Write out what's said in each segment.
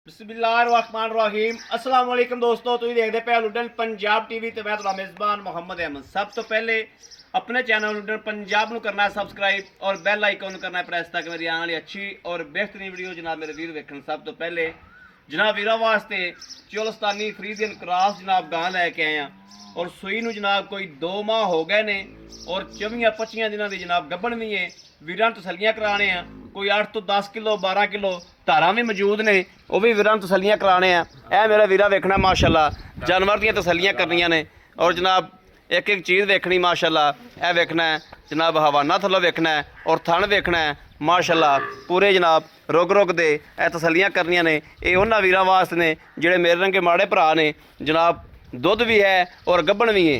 बिस्मिल्लाहिर्रहमानिर्रहीम अस्सलाम वालेकुम दोस्तों, तुम देखते पे लुडन पंजाब टीवी ते मैं तुम्हारा मेज़बान मोहम्मद अहमद। सब तो पहले अपने चैनल लुडन पंजाब को करना है सब्सक्राइब और बैल आइकन करना है प्रेस, ताकि मेरी आने वाली अच्छी और बेहतरीन वीडियो जनाब मेरे वीर वेखन। सब तो पहले जनाब वीरा वास्ते चोलस्तानी फ्रीजियन क्रॉस जनाब गां लैके आए हैं और सूई नूं जनाब कोई 2 माह हो गए ने और 24-25 दिनों की जनाब गब्बन भी है। वीरां तसलियां कराने हैं, कोई 8 तो 10 किलो 12 किलो धारा भी मौजूद ने, वो भी वीरां तसलियां कराने हैं। यह मेरा वीरा वेखना माशाल्लाह जानवर दियां तसलियां करनियां ने और जनाब एक एक चीज़ वेखनी माशाल्लाह। यह वेखना है जनाब हवाना थल्लों वेखना है और थन वेखना है माशाल्लाह पूरे जनाब रुग रुग दे ए तसलियां करनियां ने। ये उन्होंने वीरां वास्ते ने जिहड़े मेरे रंगे माड़े भरा ने जनाब। दुध भी है और गब्बन भी है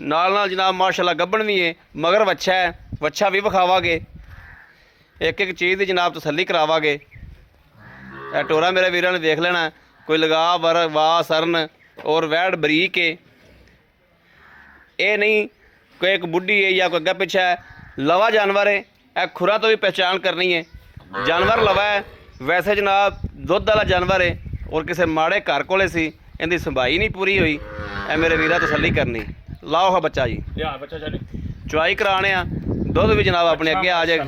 नाल जनाब माशाल्लाह, गब्बन भी है मगर वच्छा है, वच्छा भी विखावांगे, एक एक चीज़ की जनाब तसली करावांगे। यह टोरा मेरे वीरां ने देख लेना, कोई लगा वर वाह सरन और वैड़ बरीक है, ये नहीं कोई एक बुढ़ी है या कोई अग्गे पिछे है। लवा जानवर है, यह खुरा तो भी पहचान करनी है, जानवर लवा है। वैसे जनाब दुध वाला जानवर है और किसी माड़े घर कोले सी इनकी संभाई नहीं पूरी हुई। ए मेरे वीरा तसली करनी। लाओ हा बच्चा जी, बच्चा चुआई कराने आ, दुध भी जनाब अपने अगे आ जाए।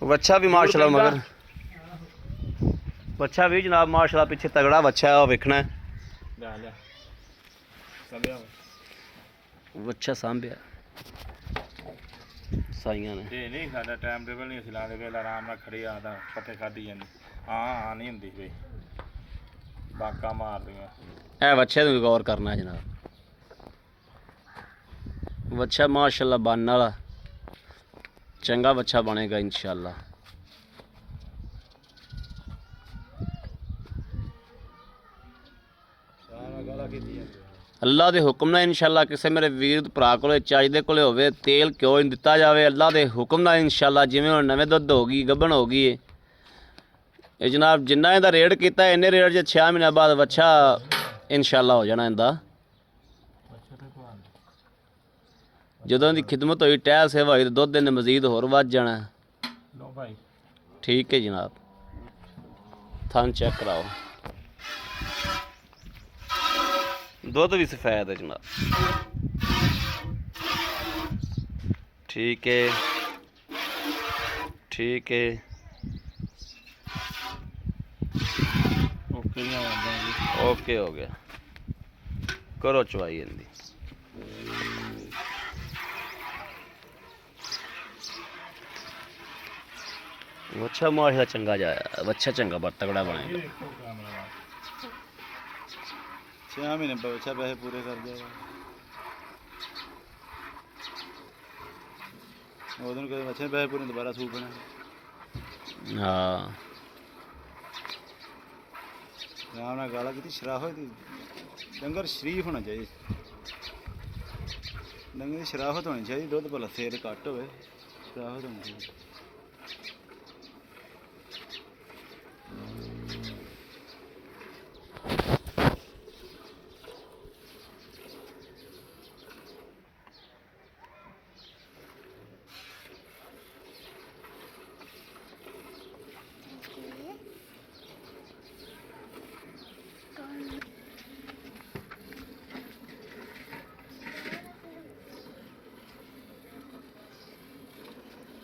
बच्चा भी माशाल्लाह मगर बच्चा भी जनाब माशाल्लाह पीछे तगड़ा बच्चा है, वेखना है बच्चा सांभिया साइयां ने। ये नहीं साडा टाइम टेबल नहीं खिला दे वेला आराम नाल खड़ी ਆਦਾ पत्ते खादी जांदी। हां नहीं हुंदी वे बाका मार दियां। ए बच्चे नूं गौर करना है जनाब, बच्चा माशाल्लाह बनने वाला चंगा बच्चा बनेगा इंशाल्लाह। अल्लाह के हुक्म नाल इंशाल्लाह किसी मेरे वीर भरा को चाची दे कोले होवे तेल क्यों नहीं दिता जाए, अल्लाह के हुक्म नाल इंशाल्लाह। जिवें हुण नवें दुध होगी गब्बन होगी ये जनाब, जिन्ना इहदा रेट किया इन्ने रेट च 6 महीने बाद बच्चा इंशाल्लाह हो जाना इहदा। जदों की खिदमत हुई टहल सेवा हुई तो दुध इन्हें मजीद होर वध जाना। ठीक है जनाब, थन चेक कराओ, दुध भी सफेद है जनाब। ठीक है ठीक है, ओके हो गया, करो चवाई इनकी। बच्चा माशा चंगा जाया, बच्चा चंगा बड़ा तगड़ा बनेगा। 6 महीने बच्चा पैसे पूरे कर जाएगा। उधर के बच्चे पैसे पूरे दोबारा सूप बना। हाँ आराम नाल गाला की शराफत डंगर शरीफ होना चाहिए, डंगर की शराफत होनी चाहिए। दुध भला सिर घट हो शराफत होनी चाहिए।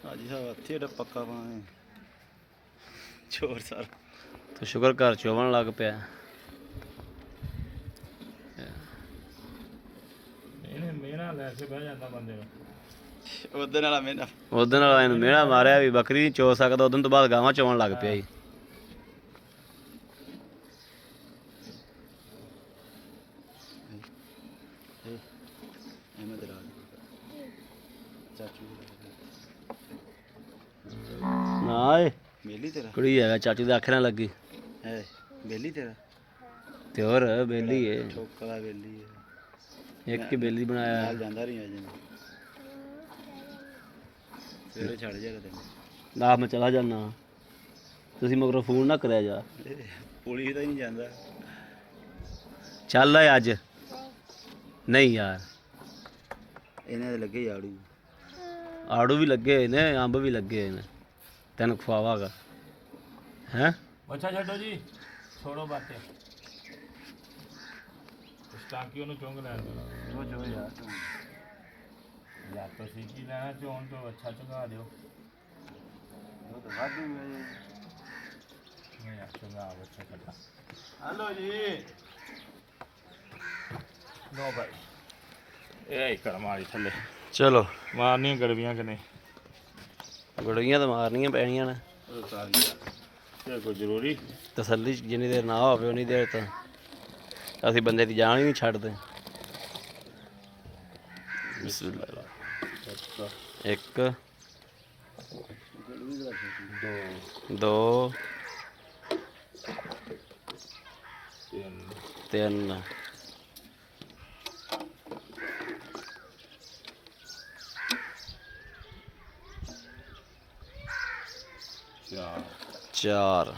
आज हथे पक्का पाने चोर सर तो शुगर घर चोवन लग पाया। उदन मेहना मारिया भी बकरी नहीं चो सकता, उदन तो बाद गावां चोवन लग पिया जी। ना बेली तेरा कुड़ी है चाचू दे आखे ना लगी है, बेली तेरा ते और बेली है, ठोकला बेली है, एक ही बेली बनाया नाल जांदा नहीं अजे सवेरे छड़ जाएगा तेन। ना मैं चला जाना, तुसी मगरों फोन ना कराया जा, पुलिस तो ही नहीं जाता। चल रहा अज नहीं यार, इन्हें लगे आड़ू आड़ू भी लगे ने, अंब भी लगे ने, तेन खुआवागा हैं। ਬੱਚਾ ਛੱਡੋ ਜੀ ਛੋੜੋ ਬਾਤੇ ਸਟਾਂਕੀ ਉਹਨੂੰ ਚੁੰਗ ਲੈਣ ਦਿਓ ਜੋ ਯਾਰ ਤੁਸੀਂ ਕੀ ਲੈਣਾ ਚੋਣ ਤੋਂ ਅੱਛਾ ਚੁੰਗਾ ਦਿਓ ਉਹ ਤਾਂ ਵਾਧੂ ਹੈ ਨਹੀਂ ਯਾਰ ਚੁੰਗਾ ਬੱਚਾ ਛੱਡਾ ਹਲੋ ਜੀ ਨੋ ਭਾਈ ਇਹ ਹੀ ਕਰ ਮਾਰੀ ਥੱਲੇ ਚਲੋ ਮਾਰਨੀਆਂ ਗੜਵੀਆਂ ਕਿ ਨਹੀਂ ਗੁੜੀਆਂ ਤਾਂ ਮਾਰਨੀਆਂ ਪੈਣੀਆਂ ਨੇ ਉਹ ਸਾਰੀ ਇਹ ਕੋਈ ਜ਼ਰੂਰੀ ਤਸੱਲੀ ਜਿੰਨੀ ਦੇਰ ਨਾ ਹੋਵੇ ਉਨੀ ਦੇਰ ਤਾਂ ਅਸੀਂ ਬੰਦੇ ਦੀ ਜਾਨ ਹੀ ਨਹੀਂ ਛੱਡਦੇ ਬਿਸਮਿਲ੍ਲਾ ਇੱਕ ਦੋ ਤਿੰਨ ਚਾਰ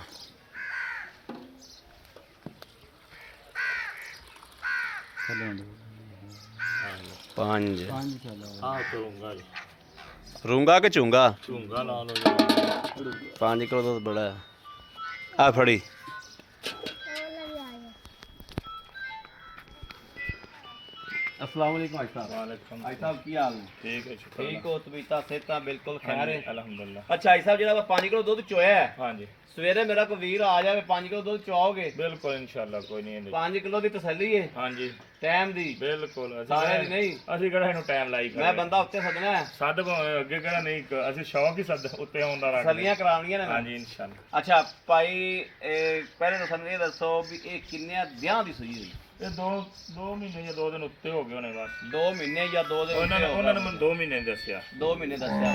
ਪੰਜ ਹਾਂ ਕਰੂੰਗਾ ਜੀ ਰੂੰਗਾ ਕਿ ਚੂੰਗਾ ਝੂੰਗਾ ਲਾ ਲਓ ਜੀ 5 ਕਿਲੋ ਦੁੱਧ ਬੜਾ ਹੈ ਆ ਫੜੀ अस्सलाम वालेकुम भाई साहब ਵਾਲੇਕੁਮ भाई साहब की हाल है ਠੀਕ ਹੈ ਸ਼ੁਕਰ ठीक हो तबीयत सेहत बिल्कुल खैर है ਅਲਹਮਦੁਲਿਲਾ अच्छा भाई साहब ਜਿਹੜਾ 5 ਕਿਲੋ ਦੁੱਧ ਚੋਇਆ ਹੈ ਹਾਂਜੀ ਸਵੇਰੇ ਮੇਰਾ ਕੋਈ ਵੀਰ ਆ ਜਾਵੇ 5 ਕਿਲੋ ਦੁੱਧ ਚੋਆਓਗੇ ਬਿਲਕੁਲ ਇਨਸ਼ਾਅੱਲਾ ਕੋਈ ਨਹੀਂ 5 ਕਿਲੋ ਦੀ ਤਸੱਲੀ ਹੈ ਹਾਂਜੀ ਟਾਈਮ ਦੀ ਬਿਲਕੁਲ ਸਾਰੇ ਦੀ ਨਹੀਂ ਅਸੀਂ ਕਿਹੜਾ ਇਹਨੂੰ ਟਾਈਮ ਲਾਈ ਮੈਂ ਬੰਦਾ ਉੱਤੇ ਸੱਦਣਾ ਹੈ ਸੱਦ ਭਾਵੇਂ ਅੱਗੇ ਕਿਹੜਾ ਨਹੀਂ ਅਸੀਂ ਸ਼ੌਕ ਹੀ ਸੱਦ ਉੱਤੇ ਆਉਣ ਦਾ ਰੱਖਦੇ ਤਸੱਲੀਆਂ ਕਰਾਉਣੀਆਂ ਨੇ ਹਾਂਜੀ ਇਨਸ਼ਾਅੱਲਾ ਅੱਛਾ ਭਾਈ ਪਹਿਲੇ ਤਾਂ ਸਾਨੂੰ ਇਹ ਦੱਸੋ ਵੀ ਇਹ ਕਿੰਨੇ ਦਿਨਾਂ ਦੀ ਸੂਈ ਹੋਈ ਇਹ 2 ਮਹੀਨੇ ਜਾਂ 2 ਦਿਨ ਉੱਤੇ ਹੋ ਗਏ ਹੋਣੇ ਬਸ 2 ਮਹੀਨੇ ਜਾਂ 2 ਦਿਨ ਉਹਨਾਂ ਨੇ ਮੈਨੂੰ 2 ਮਹੀਨੇ ਦੱਸਿਆ 2 ਮਹੀਨੇ ਦੱਸਿਆ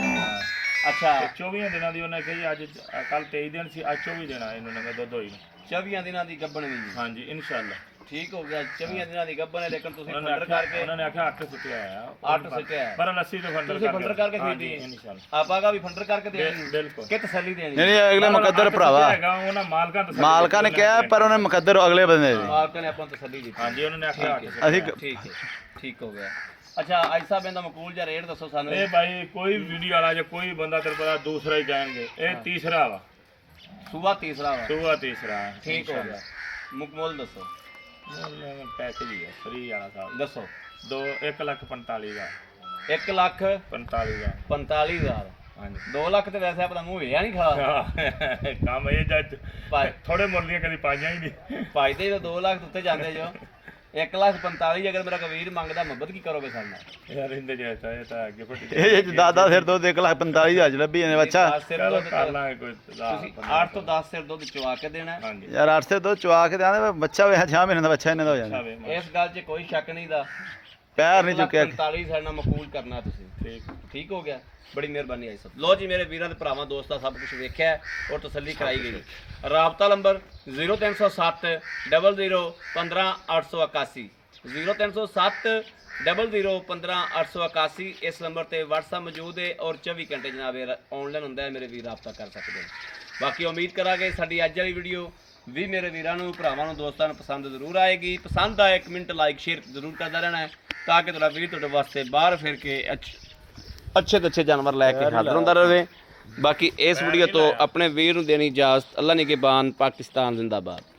ਅੱਛਾ ਤੇ 24 ਦਿਨਾਂ ਦੀ ਉਹਨੇ ਕਹੀ ਅੱਜ ਕੱਲ 23 ਦਿਨ ਸੀ ਅੱਜ 24 ਦਿਨ ਆਏ ਇਹਨਾਂ ਨੇ ਦੁੱਧ ਹੋਈ ਨੂੰ। 24 ਦਿਨਾਂ ਦੀ ਗੱਭਣ ਵੀ ਹਾਂਜੀ ਇਨਸ਼ਾਅੱਲਾ ਠੀਕ ਹੋ ਗਿਆ 24 ਦਿਨਾਂ ਦੀ ਗੱਭਣ ਹੈ ਲੇਕਿਨ ਤੁਸੀਂ ਉਹਨਾਂ ਫੰਡਰ ਕਰਕੇ ਨੇ ਆਖਿਆ 8 ਸੁੱਟਿਆ ਆ 8 ਸਿੱਟਿਆ ਹੈ। ਪਰ ਲੱਸੀ ਤੋਂ ਫੰਡਰ ਤੁਸੀਂ ਫੰਡਰ ਕਰਕੇ ਖਰੀਦੀ ਹੈ ਇਨਸ਼ਾਅੱਲਾ ਆਪਾਂ ਕਾ ਵੀ ਫੰਡਰ ਕਰਕੇ ਦੇਣੀ ਬਿਲਕੁਲ ਕਿ ਤਸੱਲੀ ਦੇਣੀ ਨਹੀਂ ਅਗਲੇ ਮੁਕੱਦਰ ਭਰਾਵਾ ਹੈਗਾ ਉਹਨਾਂ ਮਾਲਕਾਂ ਨੇ ਕਿਹਾ ਪਰ ਉਹਨੇ ਮੁਕੱਦਰ ਅਗਲੇ ਬੰਦੇ ਦੇ ਮਾਲਕ ਨੇ ਆਪਾਂ ਨੂੰ ਤਸੱਲੀ ਦਿੱਤੀ ਹਾਂਜੀ ਉਹਨਾਂ ਨੇ ਆਖਿਆ ਅਸੀਂ ਠੀਕ ਹੈ ਠੀਕ ਹੋ ਗਿਆ ਅੱਛਾ ਐਸਾ ਬੰਦਾ ਮਕੂਲ ਜਾਂ ਰੇਟ ਦੱਸੋ ਸਾਨੂੰ ਇਹ ਭਾਈ ਕੋਈ ਵੀਡੀਓ ਵਾਲਾ ਜਾਂ ਕੋਈ ਬੰਦਾ ਤੇਰੇ ਪਤਾ ਦੂਸਰਾ ਹੀ ਜਾਣਗੇ ਇਹ ਤੀਸਰਾ ਵਾ ਸੂਬਾ ਤੀਸਰਾ ਵਾ ਸੂਆ ਤੀਸਰਾ ਠੀਕ ਹੋ ਗਿਆ ਮੁਕਮਲ ਦੱਸੋ ਪੈਕੇਜ ਹੀ ਹੈ ਫ੍ਰੀ ਵਾਲਾ ਸਾਹਿਬ ਦੱਸੋ 1,45,000 1 ਲੱਖ 45,000 45,000 ਹਾਂਜੀ 2 ਲੱਖ ਤੇ ਵੈਸੇ ਆਪਣਾ ਮੂੰਹ ਵੇਆ ਨਹੀਂ ਖਾ ਕੰਮ ਇਹ ਜੱਜ ਭਾਈ ਥੋੜੇ ਮੁੱਲੀਆਂ ਕਦੀ ਪਾਈਆਂ ਹੀ ਨਹੀਂ ਭਾਈ ਦੇ 2 ਲੱਖ ਉੱਤੇ ਜਾਂਦੇ ਜੋ 1,45,000 ਅਗਰ ਮੇਰਾ ਕਬੀਰ ਮੰਗਦਾ ਮੁਹੱਬਤ ਕੀ ਕਰੋਗੇ ਸਾਡੇ ਨਾਲ ਯਾਰ ਇੰਦੇ ਜੈਸਾ ਇਹ ਤਾਂ ਅੱਗੇ ਫਟੀ ਇਹ ਦਾਦਾ ਸਿਰ ਦੁੱਧ 1,45,000 ਚ ਲੱਭੀ ਜਾਂਦੇ ਬੱਚਾ 10 ਸਿਰ ਚਲੋ ਦੁੱਧ ਕਰ ਲਾਂਗੇ ਕੋਈ ਤੁਸੀਂ 8 ਤੋਂ 10 ਸਿਰ ਦੁੱਧ ਚਵਾ ਕੇ ਦੇਣਾ ਹੈ। ਹਾਂਜੀ ਯਾਰ 8 ਸਿਰ ਦੁੱਧ ਚਵਾ ਕੇ ਦਿਆਂਦੇ ਬੱਚਾ ਵੇ 6 ਮਹੀਨੇ ਦਾ ਬੱਚਾ ਇਹਨਾਂ ਦਾ ਹੋ ਜਾਣਾ ਆਵੇ ਇਸ ਗੱਲ 'ਚ ਕੋਈ ਸ਼ੱਕ ਨਹੀਂ ਦਾ ਪੈਰ ਨਹੀਂ ਚੁੱਕਿਆ 45 ਸਾਡੇ ਨਾਲ ਮਕਬੂਲ ਕਰਨਾ ਤੁਸੀਂ ਠੀਕ ਠੀਕ ਹੋ ਗਿਆ ਬੜੀ ਮਿਹਰਬਾਨੀ ਆਈ ਸਭ ਲੋ ਜੀ ਮੇਰੇ ਵੀਰਾਂ ਤੇ ਭਰਾਵਾਂ ਦੋਸਤਾਂ ਸਭ ਕੁਝ ਵੇਖਿਆ ਹੈ ਔਰ ਤਸੱਲੀ ਕਰਾਈ ਗਈ ਰਾਬਤਾ ਨੰਬਰ 0307 00 15 881 0307 00 15 881 ਇਸ ਨੰਬਰ ਤੇ WhatsApp ਮੌਜੂਦ ਹੈ ਔਰ 24 ਘੰਟੇ ਜਨਾਬ ਆਨਲਾਈਨ ਹੁੰਦਾ ਹੈ ਮੇਰੇ ਵੀਰ ਰਾਬਤਾ ਕਰ ਸਕਦੇ ਨੇ ਬਾਕੀ ਉਮੀਦ ਕਰਾਂਗੇ ਸਾਡੀ ਅੱਜ ਵਾਲੀ ਵੀਡੀਓ ਵੀ ਮੇਰੇ ਵੀਰਾਂ ਨੂੰ ਭਰਾਵਾਂ ਨੂੰ ਦੋਸਤਾਂ ਨੂੰ ਪਸੰਦ ਜ਼ਰੂਰ ਆਏਗੀ ਪਸੰਦ ਆਏ 1 ਮਿੰਟ ਲਾਈਕ ਸ਼ੇਅਰ ਜ਼ਰੂਰ ਕਰਦਾ ਰਹਿਣਾ ਹੈ ਤਾਂ ਕਿ ਤੁਹਾਡਾ ਵੀਰ ਤੁਹਾਡੇ ਵਾਸਤੇ ਬਾਹਰ ਫਿਰ ਕੇ ਅੱਛੇ ਤੋਂ ਅੱਛੇ ਜਾਨਵਰ ਲੈ ਕੇ ਹਾਜ਼ਰ ਹੁੰਦਾ ਰਹੇ ਬਾਕੀ ਇਸ ਵੀਡੀਓ ਤੋਂ ਆਪਣੇ ਵੀਰ ਨੂੰ ਦੇਣੀ ਇਜਾਜ਼ਤ ਅੱਲਾ ਨਿਗਹਿਬਾਨ ਪਾਕਿਸਤਾਨ ਜ਼ਿੰਦਾਬਾਦ